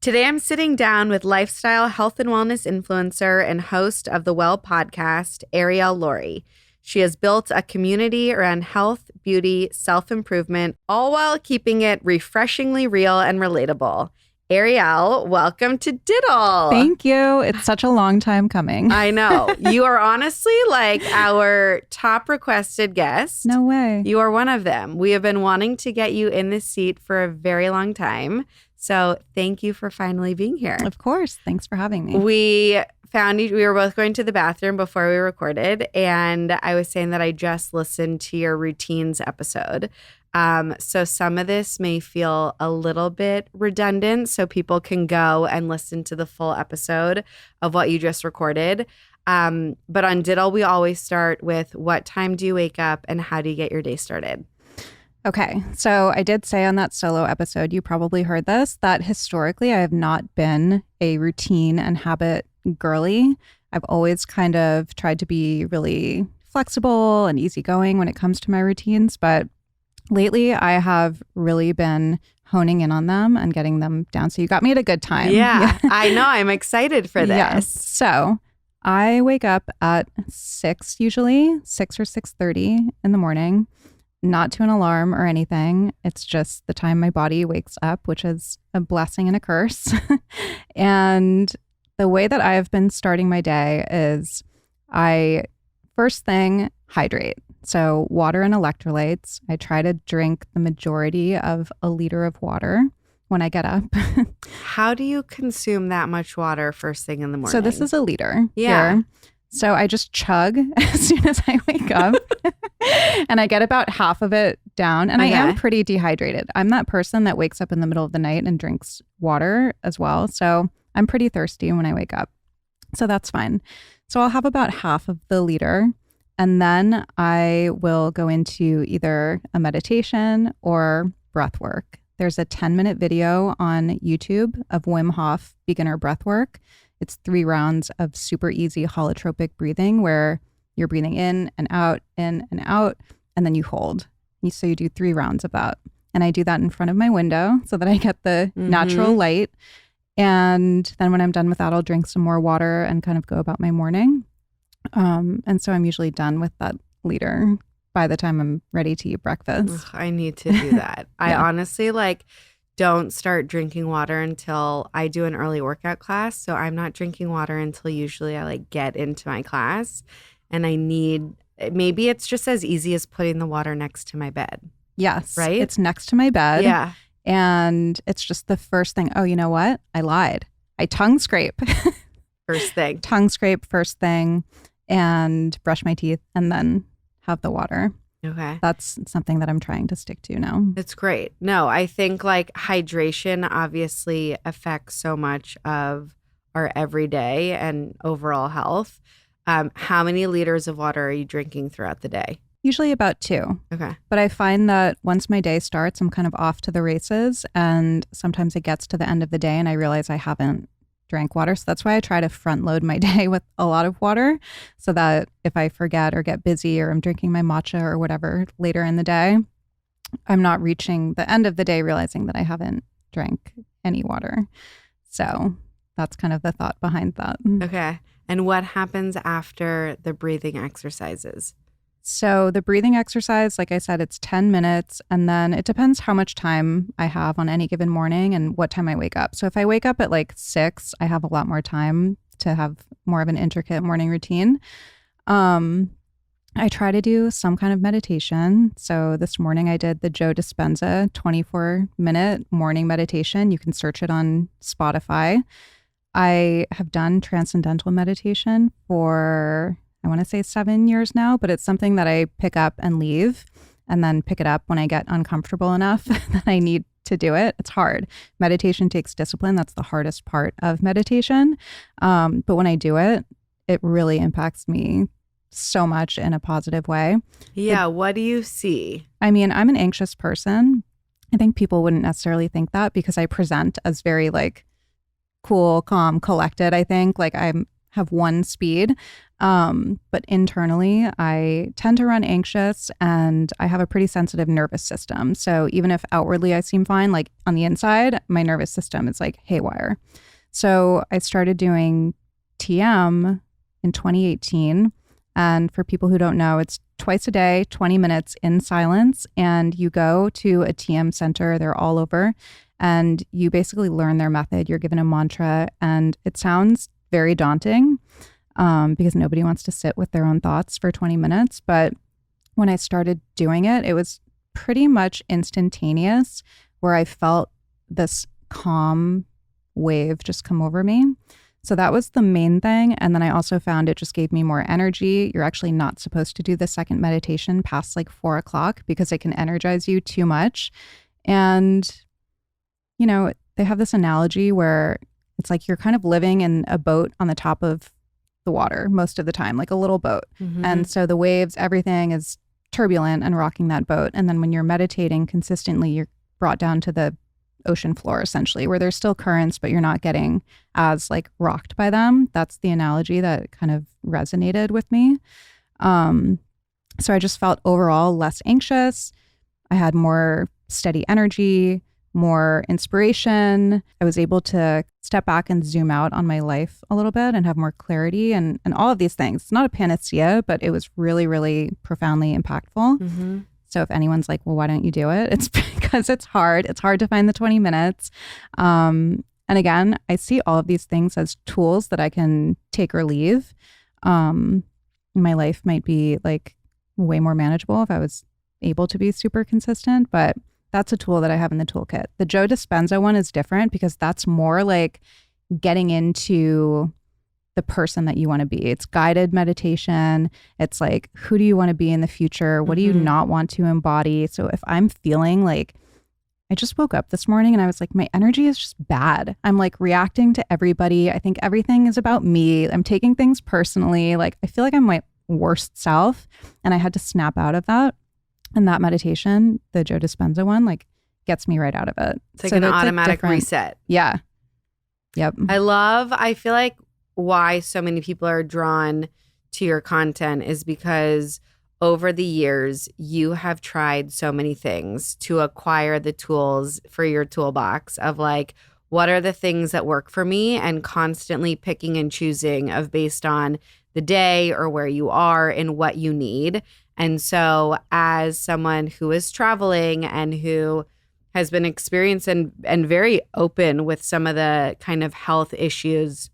Today, I'm sitting down with lifestyle health and wellness influencer and host of the Well podcast, Arielle Lorre. She has built a community around health, beauty, self-improvement, all while keeping it refreshingly real and relatable. Arielle, welcome to DITL. Thank you. It's such a long time coming. I know. You are honestly like our top requested guest. No way. You are one of them. We have been wanting to get you in this seat for a very long time. So thank you for finally being here. Of course. Thanks for having me. We found you. We were both going to the bathroom before we recorded. And I was saying that I just listened to your routines episode. So some of this may feel a little bit redundant, so people can go and listen to the full episode of what you just recorded. But on DITL, we always start with what time do you wake up and how do you get your day started? Okay. So I did say on that solo episode, you probably heard this, that historically I have not been a routine and habit girly. I've always kind of tried to be really flexible and easygoing when it comes to my routines, but lately, I have really been honing in on them and getting them down. So you got me at a good time. Yeah. I know. I'm excited for this. Yes. So I wake up at 6 usually, 6 or 6:30 in the morning, not to an alarm or anything. It's just the time my body wakes up, which is a blessing and a curse. And the way that I have been starting my day is first thing, hydrate. So water and electrolytes. I try to drink the majority of a liter of water when I get up. How do you consume that much water first thing in the morning? So this is a liter. Yeah. Here. So I just chug as soon as I wake up and I get about half of it down. And I am pretty dehydrated. I'm that person that wakes up in the middle of the night and drinks water as well. So I'm pretty thirsty when I wake up. So that's fine. So I'll have about half of the liter. And then I will go into either a meditation or breathwork. There's a 10-minute video on YouTube of Wim Hof beginner breathwork. It's 3 rounds of super easy holotropic breathing where you're breathing in and out, and then you hold. So you do 3 rounds of that. And I do that in front of my window so that I get the natural light. And then when I'm done with that, I'll drink some more water and kind of go about my morning. And so I'm usually done with that liter by the time I'm ready to eat breakfast. Ugh, I need to do that. I honestly don't start drinking water until I do an early workout class. So I'm not drinking water until usually I get into my class, and maybe it's just as easy as putting the water next to my bed. Yes. Right? It's next to my bed. Yeah. And it's just the first thing. Oh, you know what? I lied. I tongue scrape. First thing. Tongue scrape first thing. And brush my teeth and then have the water. Okay. That's something that I'm trying to stick to now. It's great. No, I think hydration obviously affects so much of our everyday and overall health. How many liters of water are you drinking throughout the day? Usually about 2. Okay. But I find that once my day starts, I'm kind of off to the races. And sometimes it gets to the end of the day and I realize I haven't drank water. So that's why I try to front load my day with a lot of water so that if I forget or get busy or I'm drinking my matcha or whatever later in the day, I'm not reaching the end of the day realizing that I haven't drank any water. So that's kind of the thought behind that. Okay. And what happens after the breathing exercises? So the breathing exercise, like I said, it's 10 minutes. And then it depends how much time I have on any given morning and what time I wake up. So if I wake up at 6, I have a lot more time to have more of an intricate morning routine. I try to do some kind of meditation. So this morning I did the Joe Dispenza 24-minute morning meditation. You can search it on Spotify. I have done transcendental meditation for, I want to say 7 years now, but it's something that I pick up and leave and then pick it up when I get uncomfortable enough that I need to do it. It's hard. Meditation takes discipline. That's the hardest part of meditation. But when I do it, it really impacts me so much in a positive way. Yeah. What do you see? I mean, I'm an anxious person. I think people wouldn't necessarily think that because I present as very cool, calm, collected. I think I have one speed. But internally, I tend to run anxious and I have a pretty sensitive nervous system. So even if outwardly I seem fine, like on the inside, my nervous system is like haywire. So I started doing TM in 2018. And for people who don't know, it's twice a day, 20 minutes in silence. And you go to a TM center, they're all over, and you basically learn their method. You're given a mantra, and it sounds very daunting because nobody wants to sit with their own thoughts for 20 minutes. But when I started doing it, it was pretty much instantaneous where I felt this calm wave just come over me. So that was the main thing. And then I also found it just gave me more energy. You're actually not supposed to do the second meditation past like 4 o'clock because it can energize you too much. And, you know, they have this analogy where it's like you're kind of living in a boat on the top of the water most of the time, like a little boat. Mm-hmm. And so the waves, everything is turbulent and rocking that boat. And then when you're meditating consistently, you're brought down to the ocean floor essentially, where there's still currents, but you're not getting as like rocked by them. That's the analogy that kind of resonated with me. So I just felt overall less anxious. I had more steady energy, more inspiration. I was able to step back and zoom out on my life a little bit and have more clarity and all of these things. It's not a panacea, but it was really, really profoundly impactful. Mm-hmm. So if anyone's like, well, why don't you do it? It's because it's hard. It's hard to find the 20 minutes. And again, I see all of these things as tools that I can take or leave. My life might be like way more manageable if I was able to be super consistent, but that's a tool that I have in the toolkit. The Joe Dispenza one is different because that's more like getting into the person that you want to be. It's guided meditation. It's like, who do you want to be in the future? What do you not want to embody? So if I'm feeling like, I just woke up this morning and I was like, my energy is just bad. I'm like reacting to everybody. I think everything is about me. I'm taking things personally. Like, I feel like I'm my worst self. And I had to snap out of that. And that meditation, the Joe Dispenza one, like gets me right out of it. It's like an automatic reset. Yeah. Yep. I feel like why so many people are drawn to your content is because over the years, you have tried so many things to acquire the tools for your toolbox of like, what are the things that work for me, and constantly picking and choosing of based on the day or where you are and what you need. And so as someone who is traveling and who has been experienced and very open with some of the kind of health issues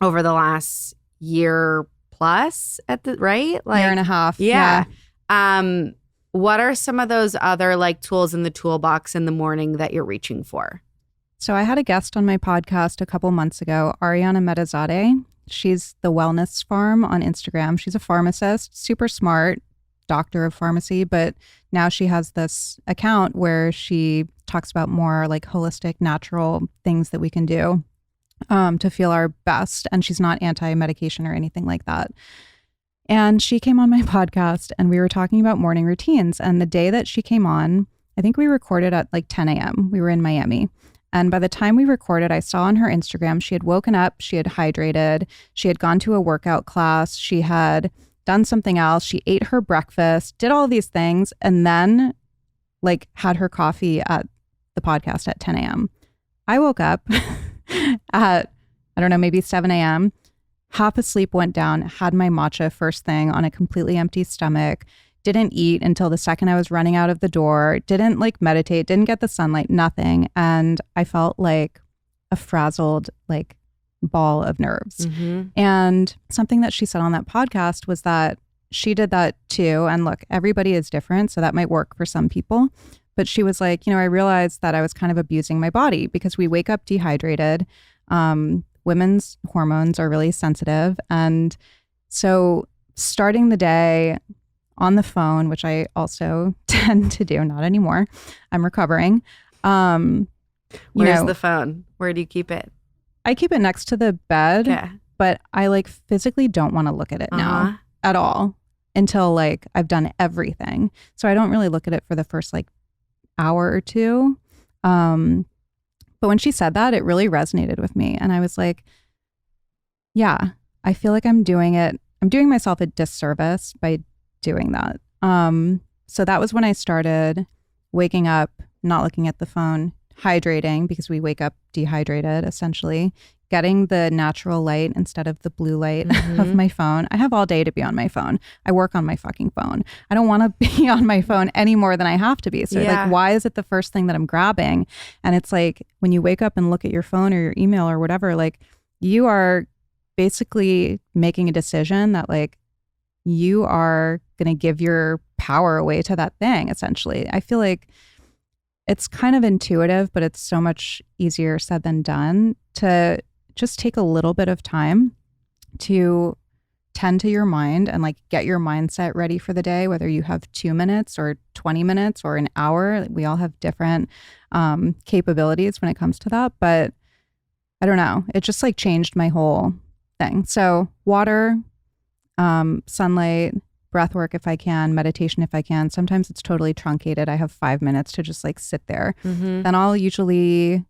over the last year plus right? Like year and a half. Yeah. What are some of those other like tools in the toolbox in the morning that you're reaching for? So I had a guest on my podcast a couple months ago, Ariana Metazadeh. She's the Wellness Farm on Instagram. She's a pharmacist, super smart, doctor of pharmacy, but now she has this account where she talks about more like holistic, natural things that we can do to feel our best. And she's not anti-medication or anything like that. And she came on my podcast and we were talking about morning routines. And the day that she came on, I think we recorded at like 10 a.m. We were in Miami. And by the time we recorded, I saw on her Instagram, she had woken up, she had hydrated, she had gone to a workout class, she had done something else, she ate her breakfast, did all of these things, and then like had her coffee at the podcast at 10 a.m. I woke up at, I don't know, maybe 7 a.m., half asleep, went down, had my matcha first thing on a completely empty stomach, didn't eat until the second I was running out of the door, didn't like meditate, didn't get the sunlight, nothing. And I felt like a frazzled like ball of nerves. Mm-hmm. And something that she said on that podcast was that she did that too. And look, everybody is different, so that might work for some people. But she was like, you know, I realized that I was kind of abusing my body because we wake up dehydrated. Women's hormones are really sensitive. And so starting the day on the phone, which I also tend to do, not anymore, I'm recovering. Where's the phone? Where do you keep it? I keep it next to the bed, but I like physically don't want to look at it now at all until like I've done everything. So I don't really look at it for the first like hour or two. But when she said that, it really resonated with me. And I was like, yeah, I feel like I'm doing myself a disservice by doing that. So that was when I started waking up, not looking at the phone, hydrating, because we wake up dehydrated, essentially, getting the natural light instead of the blue light of my phone. I have all day to be on my phone. I work on my fucking phone. I don't want to be on my phone any more than I have to be. So like, why is it the first thing that I'm grabbing? And it's like, when you wake up and look at your phone or your email or whatever, like, you are basically making a decision that like you are going to give your power away to that thing, essentially. I feel like it's kind of intuitive, but it's so much easier said than done to just take a little bit of time to tend to your mind and like get your mindset ready for the day, whether you have 2 minutes or 20 minutes or an hour. We all have different capabilities when it comes to that. But I don't know. It just like changed my whole thing. So water, sunlight, breath work if I can, meditation if I can. Sometimes it's totally truncated. I have 5 minutes to just like sit there. Then I'll usually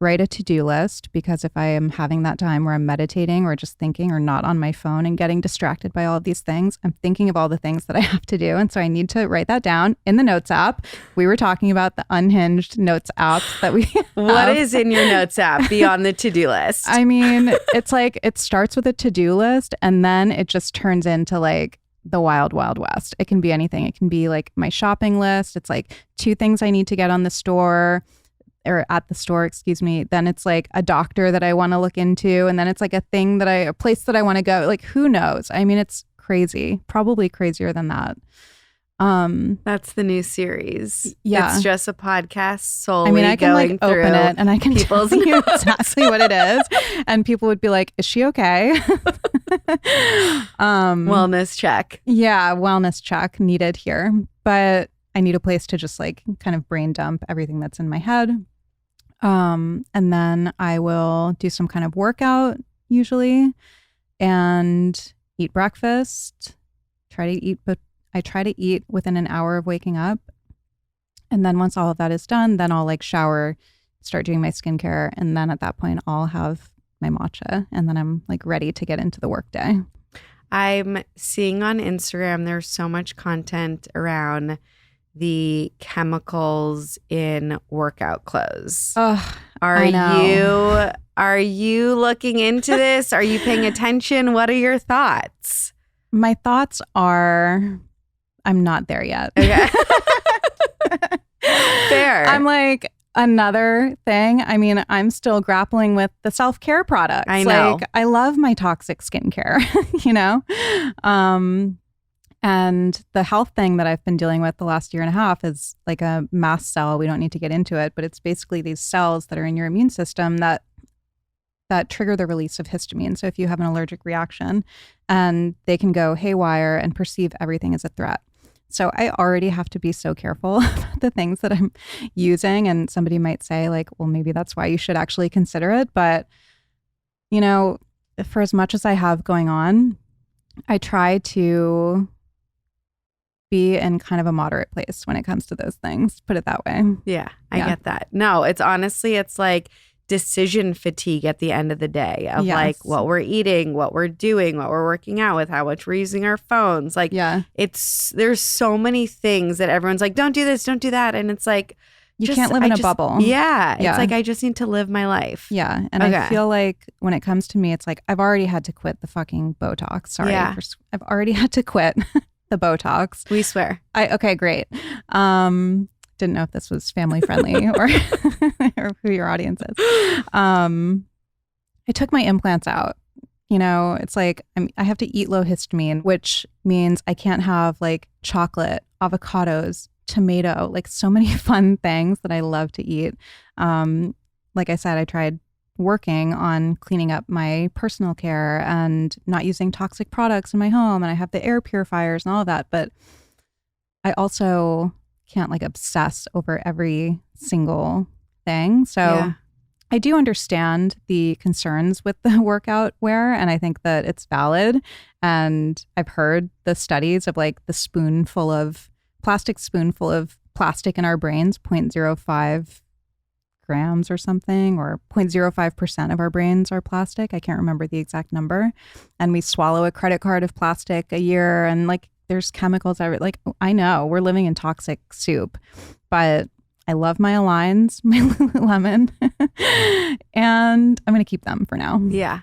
write a to-do list, because if I am having that time where I'm meditating or just thinking or not on my phone and getting distracted by all of these things, I'm thinking of all the things that I have to do. And so I need to write that down in the notes app. We were talking about the unhinged notes app that we have. What is in your notes app beyond the to-do list? I mean, it's like, it starts with a to-do list and then it just turns into like the wild, wild west. It can be anything. It can be like my shopping list. It's like 2 things I need to get on the store. Or at the store, excuse me. Then it's like a doctor that I want to look into. And then it's like a place that I want to go. Like, who knows? I mean, it's crazy, probably crazier than that. That's the new series. Yeah. It's just a podcast solely I mean, I can like open it and I can people's tell you exactly what it is. And people would be like, is she okay? Wellness check. Yeah, wellness check needed here. But I need a place to just like kind of brain dump everything that's in my head. And then I will do some kind of workout usually and eat breakfast, I try to eat within an hour of waking up. And then once all of that is done, then I'll like shower, start doing my skincare. And then at that point I'll have my matcha and then I'm like ready to get into the workday. I'm seeing on Instagram, there's so much content around the chemicals in workout clothes. Oh, Are you looking into this? Are you paying attention? What are your thoughts? My thoughts are, I'm not there yet. Okay. Fair. I'm like, another thing. I mean, I'm still grappling with the self-care products. I know. Like, I love my toxic skincare, you know? And the health thing that I've been dealing with the last year and a half is like a mast cell. We don't need to get into it, but it's basically these cells that are in your immune system that trigger the release of histamine. So if you have an allergic reaction, and they can go haywire and perceive everything as a threat. So I already have to be so careful about the things that I'm using. And somebody might say like, well, maybe that's why you should actually consider it. But, you know, for as much as I have going on, I try to be in kind of a moderate place when it comes to those things. Put it that way. Yeah, I get that. No, it's honestly, it's like decision fatigue at the end of the day of like what we're eating, what we're doing, what we're working out with, how much we're using our phones. Like, there's so many things that everyone's like, don't do this, don't do that. And it's like, you can't live in a bubble. Yeah. It's like, I just need to live my life. Yeah. And I feel like when it comes to me, it's like, I've already had to quit the fucking Botox. Sorry. Yeah. I've already had to quit the Botox. We swear. Okay, great. Didn't know if this was family friendly or who your audience is. I took my implants out. You know, it's like I have to eat low histamine, which means I can't have like chocolate, avocados, tomato, like so many fun things that I love to eat. Like I said, I tried working on cleaning up my personal care and not using toxic products in my home. And I have the air purifiers and all of that. But I also can't like obsess over every single thing. So I do understand the concerns with the workout wear. And I think that it's valid. And I've heard the studies of like the plastic spoonful of plastic in our brains, 0.05 grams or something, or 0.05% of our brains are plastic. I can't remember the exact number. And we swallow a credit card of plastic a year, and like there's chemicals. I know we're living in toxic soup, but I love my Aligns, my Lululemon, and I'm going to keep them for now. Yeah.